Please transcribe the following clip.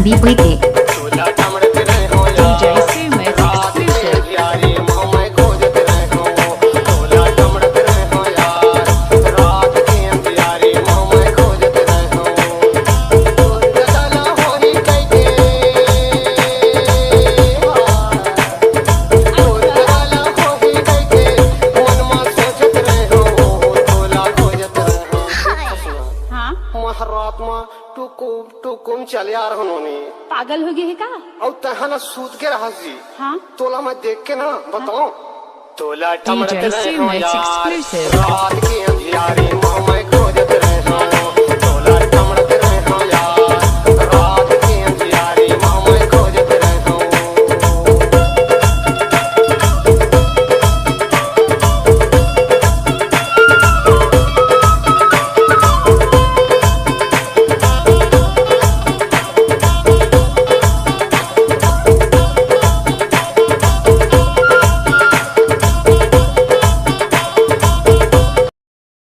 संदीप उइके। रात में टुकुम चल यार उन्होंने पागल हो गए है का? और तहना सूत के रहा जी। हाँ तोला मैं देख के ना बताओ। तोला DJ Sumo, it's exclusive. रात की अंधियारी